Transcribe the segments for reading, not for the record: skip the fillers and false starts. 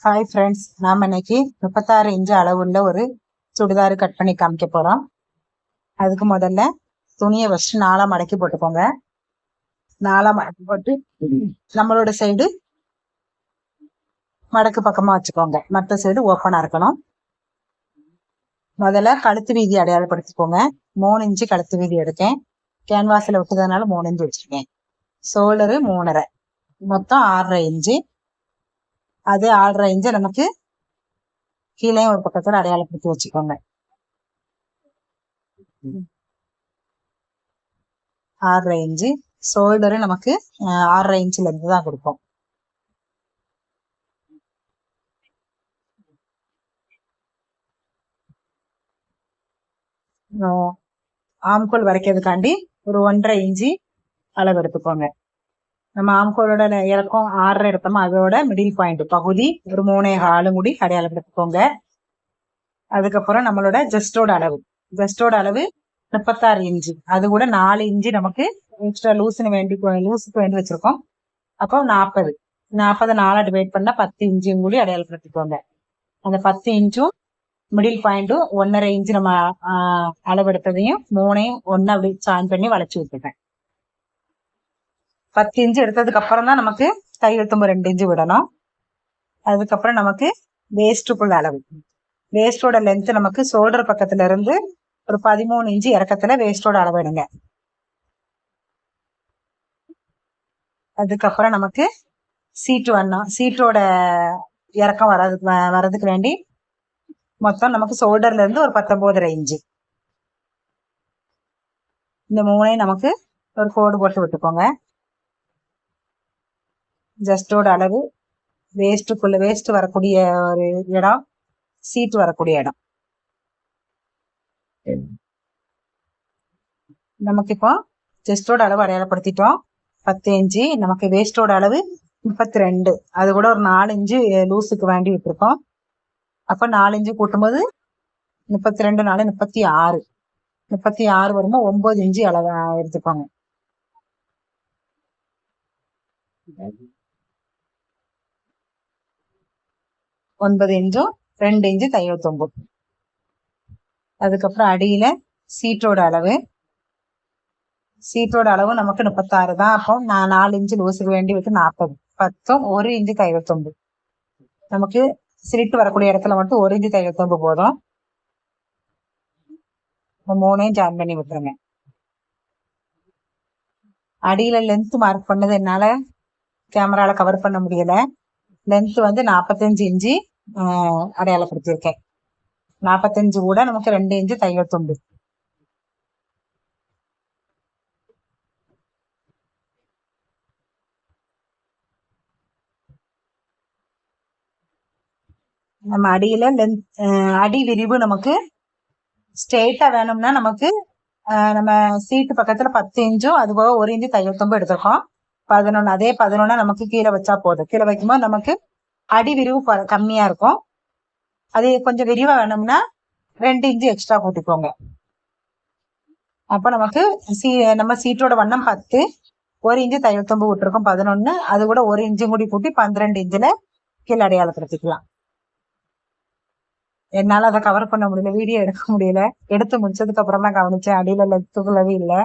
Hi friends, நாம் இன்னைக்கு 36 inch அளவுள்ள ஒரு சுடிதார் கட் பண்ணி காமிக்க போகிறோம். அதுக்கு முதல்ல துணியை ஃபஸ்ட்டு நாலாக மடக்கி போட்டுக்கோங்க. நாலாக மடக்கி போட்டு நம்மளோட சைடு மடக்கு பக்கமாக வச்சுக்கோங்க, மற்ற சைடு ஓப்பனாக இருக்கணும். முதல்ல கழுத்து வீதி அடையாளப்படுத்திக்கோங்க. 3 இன்ச்சு கழுத்து வீதி எடுக்கேன். கேன்வாஸில் விட்டதுனால 3 இன்ச்சு வச்சுருக்கேன். ஷோல்டரு 3.5, மொத்தம் 6.5 இன்ச்சு. அது 6.5 இன்ச்சு நமக்கு கீழே ஒரு பக்கத்தோட அடையாளப்படுத்தி வச்சுக்கோங்க. 6.5 இன்ச்சு ஷோல்டரு நமக்கு 6.5 இன்ச்சுல இருந்து தான் கொடுப்போம். ஆம்கோல் வரைக்கிறதுக்காண்டி ஒரு 1.5 இன்ச்சு அளவு எடுத்துக்கோங்க. நம்ம ஆம்கோலோட இறக்கம் 6.5 எடுத்தோமா, அதோட மிடில் பாயிண்ட் பகுதி ஒரு 3.25 முடி அடையாளப்படுத்திக்கோங்க. அதுக்கப்புறம் நம்மளோட ஜஸ்டோட அளவு 36 இன்ச்சு. அது கூட 4 இன்ச்சு நமக்கு எக்ஸ்ட்ரா லூஸுக்கு வேண்டி வச்சிருக்கோம். அப்போ 40 4 டிவைட் பண்ணா 10 இன்ச்சு கூடி அடையாளப்படுத்திக்கோங்க. அந்த 10 இன்ச்சும் மிடில் பாயிண்ட்டும் 1.5 இன்ச்சு நம்ம அளவெடுத்ததையும் 3ஐயும் ஒன்னு அப்படி ஜாயின் பண்ணி வளைச்சு விட்டுட்டேன். 10 இன்ச்சு எடுத்ததுக்கு அப்புறம் தான் நமக்கு கையெழுத்தும்பு 2 இன்ச்சு விடணும். அதுக்கப்புறம் நமக்கு வேஸ்ட்டுக்குள்ள அளவு, வேஸ்டோட லென்த் நமக்கு ஷோல்டர் பக்கத்துல இருந்து ஒரு 13 இன்ச்சு இறக்கத்துல வேஸ்டோட அளவு எடுங்க. அதுக்கப்புறம் நமக்கு சீட்டு வரணும். சீட்டோட இறக்கம் வர்றதுக்கு வேண்டி மொத்தம் நமக்கு ஷோல்டர்ல இருந்து ஒரு 19.5 இன்ச்சு. இந்த 3ஐயும் நமக்கு ஒரு கோடு போட்டு விட்டுக்கோங்க. ஜஸ்டோட அளவு, வேஸ்ட் வரக்கூடிய ஒரு இடம், சீட்டு வரக்கூடிய இடம். நமக்கு இப்போ ஜஸ்டோட அளவு அடையாளப்படுத்திட்டோம் 10 இன்ச்சு. நமக்கு வேஸ்டோட அளவு 32, அது கூட ஒரு 4 இன்ச்சு லூஸுக்கு வேண்டி விட்டுருக்கோம். அப்ப 4 இன்ச்சு கூட்டும்போது 32 4 36 வருமா, 9 இன்ச்சு அளவு எடுத்துக்கோங்க. 9 இன்ச்சும் 2 இன்ச்சு தையல் தொங்கும். அதுக்கப்புறம் அடியில சீட்டோட அளவு நமக்கு 36 தான். அப்போ நான் 4 இன்ச்சு லூஸுக்கு வேண்டி விட்டு 40, 10 1 இன்ச்சு தையல் தொங்கு. நமக்கு சிலிட்டு வரக்கூடிய இடத்துல மட்டும் 1 இன்ச்சு தையல் தொங்கு போதும். 3ஐயும் ஜாயின் பண்ணி விட்டுருங்க. அடியில லென்த் மார்க் பண்ணது என்னால கேமரால கவர் பண்ண முடியல. லென்த் வந்து 45 இன்ச்சு அடையாளப்படுத்தியிருக்கேன். 45 கூட நமக்கு 2 இன்ச்சு தையல் துண்டு. நம்ம அடியில அடி விரிவு நமக்கு ஸ்ட்ரெயிட்டா வேணும்னா நமக்கு நம்ம சீட்டு பக்கத்துல 10 இன்ச்சும் அது போக 1 இன்ச்சு தையல் தும்பு எடுத்திருக்கோம். 11, அதே 11 நமக்கு கீழே வச்சா போதும். கீழே வைக்கும்போது நமக்கு அடி விரிவு கம்மியா இருக்கும். அது கொஞ்சம் விரிவா வேணும்னா 2 இன்ச்சு எக்ஸ்ட்ரா கூட்டிக்கோங்க. அப்ப நமக்கு நம்ம சீட்டோட வண்ணம் 10, 1 இன்ச்சு தையல் தும்பு விட்டுருக்கோம் 11, அது கூட 1 இன்ச்சு கூடி கூட்டி 12 இன்ச்சுல கீழே அடையாளப்படுத்திக்கலாம். என்னால அதை கவர் பண்ண முடியல, வீடியோ எடுக்க முடியல. எடுத்து முடிச்சதுக்கு அப்புறம் தான் கவனிச்சேன், அடியில லெத்துக்குள்ளவே இல்லை.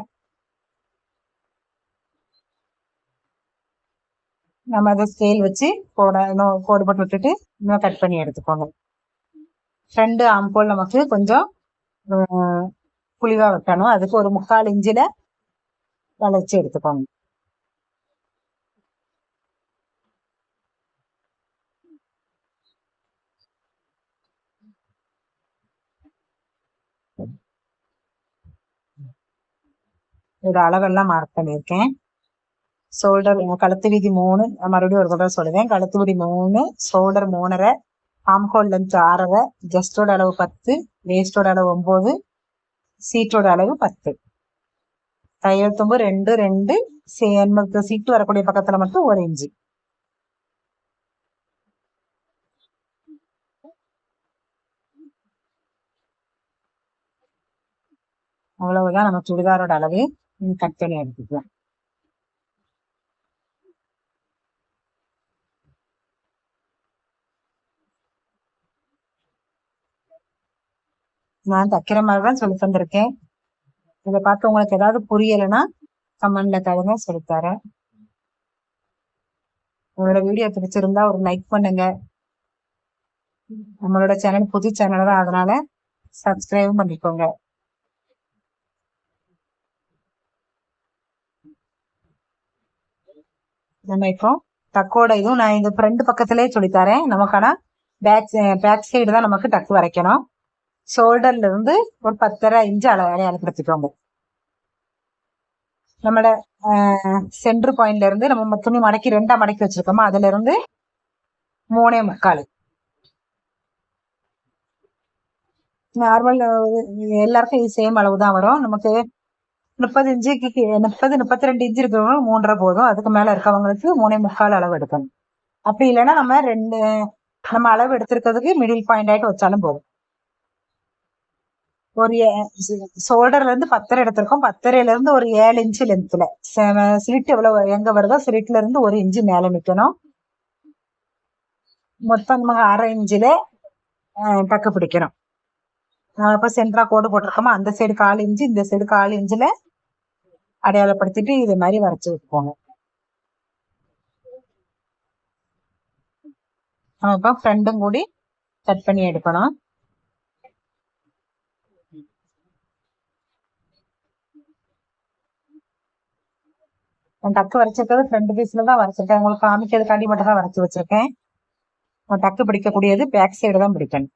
நம்ம அதை ஸ்கேல் வச்சு கோடு போட்டு விட்டுட்டு இன்னும் கட் பண்ணி எடுத்துக்கோங்க. ஃப்ரண்ட் ஆம்போல் நமக்கு கொஞ்சம் புளிவா வெட்டணும். அதுக்கு ஒரு 3/4 இன்ச்சுல வளைச்சு எடுத்துக்கோங்க. இதோட அளவெல்லாம் மார்க் பண்ணியிருக்கேன். ஷோல்டர் கழுத்து வீதி 3, மறுபடியும் ஒரு தடவை சொல்லுவேன். கழுத்து வீதி 3, ஷோல்டர் 3.5, ஆம்ஹோல் லென்த் 6.5, ஜஸ்டோட அளவு 10, வேஸ்டோட அளவு 9, சீட்டோட அளவு 10. தையல் தும்பு 2 2, சீட்டு வரக்கூடிய பக்கத்துல மட்டும் 1 இன்ச்சு. அவ்வளவுதான் நம்ம சுடிதாரோட அளவு. கட் பண்ணி எடுத்துக்கலாம். நான் தைக்கிற மாதிரிதான் சொல்லி தந்திருக்கேன். இதை பார்த்து உங்களுக்கு ஏதாவது புரியலைன்னா கமெண்ட்ல தருங்க, சொல்லித்தரேன். உங்களோட வீடியோ பிடிச்சிருந்தா ஒரு லைக் பண்ணுங்க. நம்மளோட சேனல் புது சேனல் தான், அதனால சப்ஸ்கிரைப் பண்ணிக்கோங்க. நம்ம இப்போ டக்கோட இதுவும் நான் இந்த ஃப்ரண்ட் பக்கத்திலே சொல்லித்தரேன். நமக்கான பேக் சைடு தான் நமக்கு டக்கு வரைக்கணும். ஷோல்டர்ல இருந்து ஒரு 10.5 இன்ச்சு அடையாளப்படுத்திக்கோங்க. நம்மளோட சென்டர் பாயிண்ட்ல இருந்து நம்ம துணி மடக்கி 2ஆ மடக்கி வச்சிருக்கோமா, அதுல இருந்து 3.25. நார்மல் எல்லாருக்கும் இது சேம் அளவு தான் வரும். நமக்கு 30 இன்ச்சுக்கு 32 இன்ச்சு இருக்கிறவங்க 3.5 போதும். அதுக்கு மேல இருக்கவங்களுக்கு 3.25 அளவு எடுக்கணும். அப்படி இல்லைன்னா நம்ம அளவு எடுத்திருக்கிறதுக்கு மிடில் பாயிண்ட் ஆயிட்டு வச்சாலும் போதும். ஒரு ஷோல்டர்ல இருந்து 10.5 எடுத்திருக்கோம். 10.5ல இருந்து ஒரு 7 இன்ச்சு லென்த்ல ஸ்லிட் எவ்வளவு எங்க வருதோ ஸ்லிட்ல இருந்து 1 இன்ச்சு மேல நிக்கணும். மொத்தம் நமக்கு 1/2 இன்ச்சுல டக்கு பிடிக்கணும். இப்ப சென்டரா கோடு போட்டிருக்கோமா, அந்த சைடு 1/4 இன்ச்சு, இந்த சைடு 1/4 இன்ச்சுல அடையாளப்படுத்திட்டு இது மாதிரி வரைச்சு விட்டுக்கோங்க. நம்ம இப்ப ஃப்ரண்டும் கூடி கட் பண்ணி எடுக்கணும். டக்கு வரைச்சிருக்கிறது ஃப்ரண்ட் பீஸ்ல தான் வரைச்சிருக்கேன். உங்களுக்கு காமிக்கிறதுக்காண்டி மட்டும் தான் வரைச்சு வச்சிருக்கேன். டக்கு பிடிக்கக்கூடியது பேக் சைடு தான் பிடிக்கணும்.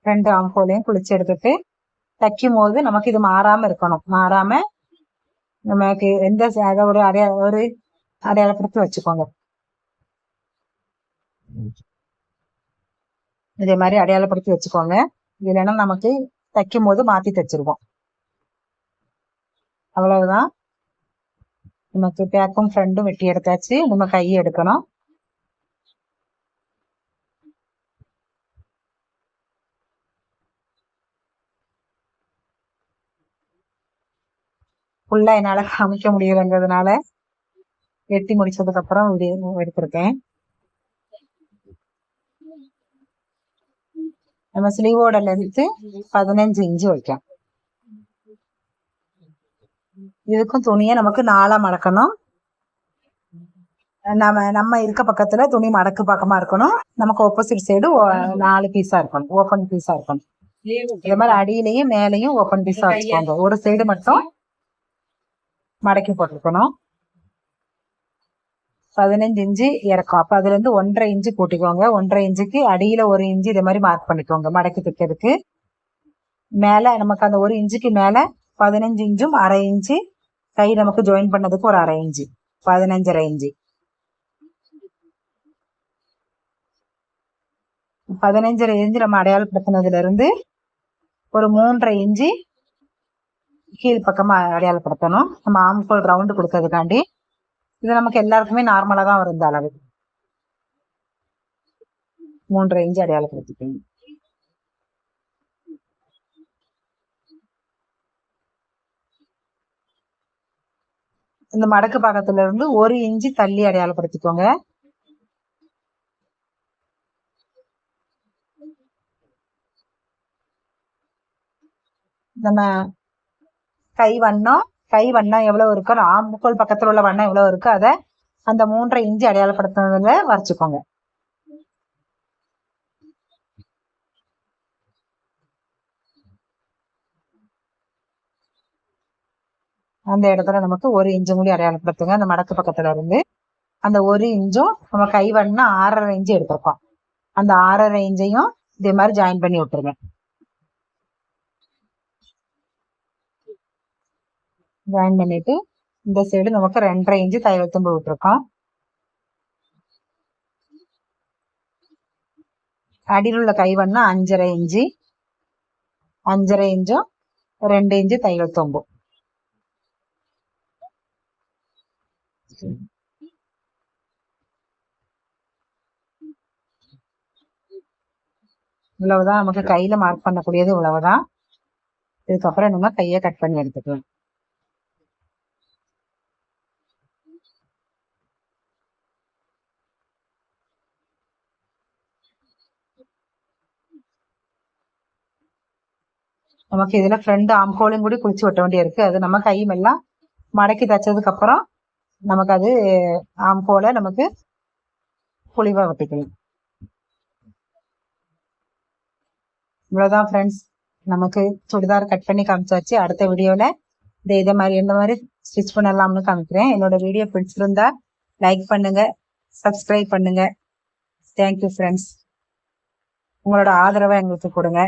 ரெண்டு ஆம்கோலையும் குளிச்சு எடுத்துட்டு தைக்கும் போது நமக்கு இது மாறாம இருக்கணும். மாறாம நமக்கு எந்த ஒரு அடையாளப்படுத்தி வச்சுக்கோங்க. இதே மாதிரி அடையாளப்படுத்தி வச்சுக்கோங்க. இல்லைன்னா நமக்கு தைக்கும் போது மாத்தி தைச்சிருவோம். அவ்வளவுதான். நமக்கு பேக்கும் ஃப்ரண்டும் வெட்டி எடுத்தாச்சு. நம்ம கையை எடுக்கணும். ஃபுல்லா என்னால காமிக்க முடியலைங்கிறதுனால வெட்டி முடிச்சதுக்கு அப்புறம் எடுத்திருக்கேன். நம்ம ஸ்லீவோட லென்த் 15 இன்ச்சு வைக்கும். இதுக்கும் துணியை நமக்கு 4ஆ மடக்கணும். நம்ம இருக்க பக்கத்துல துணி மடக்கு பக்கமா இருக்கணும். நமக்கு ஆப்போசிட் சைடு 4 பீஸா இருக்கணும், ஓபன் பீஸா இருக்கணும். இதே மாதிரி அடியிலையும் மேலையும் ஓபன் பீஸா வச்சுக்கோங்க. ஒரு சைடு மட்டும் மடக்கி போட்டிருக்கணும். 15 இன்ச்சு இறக்கும். அப்ப அதுல இருந்து 1.5 இன்ச்சு கூட்டிக்கோங்க. 1.5 இன்ச்சுக்கு அடியில 1 இன்ச்சு இதே மாதிரி மார்க் பண்ணிக்கோங்க மடக்கி தைக்கிறதுக்கு. மேல நமக்கு அந்த 1 இன்ச்சுக்கு மேல 15 இன்ச்சும் 1/2 இன்ச்சு கை நமக்கு ஜாயின் பண்ணதுக்கு ஒரு 1/2 இன்ச்சு, 15.5 இன்ச்சு. 15.5 இன்ச்சு நம்ம அடையாளப்படுத்தினதுல இருந்து ஒரு 3.5 இன்ச்சு கீழ் பக்கமா அடையாளப்படுத்தணும். நம்ம ஆம்கோல் ரவுண்டு கொடுக்கறதுக்காண்டி. இது நமக்கு எல்லாருக்குமே நார்மலா தான் வரும். இந்த அளவு 3.5 இன்ச்சு அடையாளப்படுத்திக்கணும். இந்த மடக்கு பாகத்துல இருந்து 1 இன்ச்சு தள்ளி அடையாளப்படுத்திக்கோங்க. நம்ம கை வண்ணம் எவ்வளவு இருக்கோ, ஆம்கோல் பக்கத்துல உள்ள வண்ணம் எவ்வளவு இருக்கோ அதை அந்த 3.5 இன்ச்சு அடையாளப்படுத்துறதுல வரைச்சுக்கோங்க. அந்த இடத்துல நமக்கு 1 இன்ச்சு மூடி அடையாளப்படுத்துங்க. அந்த மடக்கு பக்கத்துல இருந்து அந்த 1 இன்ச்சும் நம்ம கை வண்ணம் 6.5 இன்ச்சு எடுத்திருக்கோம். அந்த 6.5 இன்ச்சையும் இதே மாதிரி ஜாயின் பண்ணி விட்டுருங்க. ஜாயின் பண்ணிட்டு இந்த சைடு நமக்கு 2.5 இன்ச்சு தையல் தும்பு விட்டுருக்கோம். அடியில் உள்ள கை வண்ணம் 5.5 இன்ச்சு, 5.5 இன்ச்சும் 2 இன்ச்சு தையல் தும்பு. இவ்வளவுதான் நமக்கு கையில மார்க் பண்ணக்கூடியது. இவ்வளவுதான். இதுக்கப்புறம் நம்ம கையை கட் பண்ணி எடுத்துக்கலாம். நமக்கு இதுல ஃப்ரண்ட் ஆம்கோலையும் கூட குளிச்சு வெட்ட வேண்டிய இருக்கு. அது நம்ம கையும் எல்லாம் மடக்கி தைச்சதுக்கு அப்புறம் நமக்கு அது ஆம்கோலை நமக்கு புளிவா வெட்டிக்கலாம். இவ்வளவுதான் ஃப்ரெண்ட்ஸ், நமக்கு சுடிதார் கட் பண்ணி காமிச்சாச்சு. அடுத்த வீடியோல இதே மாதிரி எந்த மாதிரி ஸ்டிச் பண்ணலாம்னு காமிக்கிறேன். என்னோட வீடியோ பிடிச்சிருந்தா லைக் பண்ணுங்க, சப்ஸ்கிரைப் பண்ணுங்க. தேங்க்யூ ஃப்ரெண்ட்ஸ், உங்களோட ஆதரவை எங்களுக்கு கொடுங்க.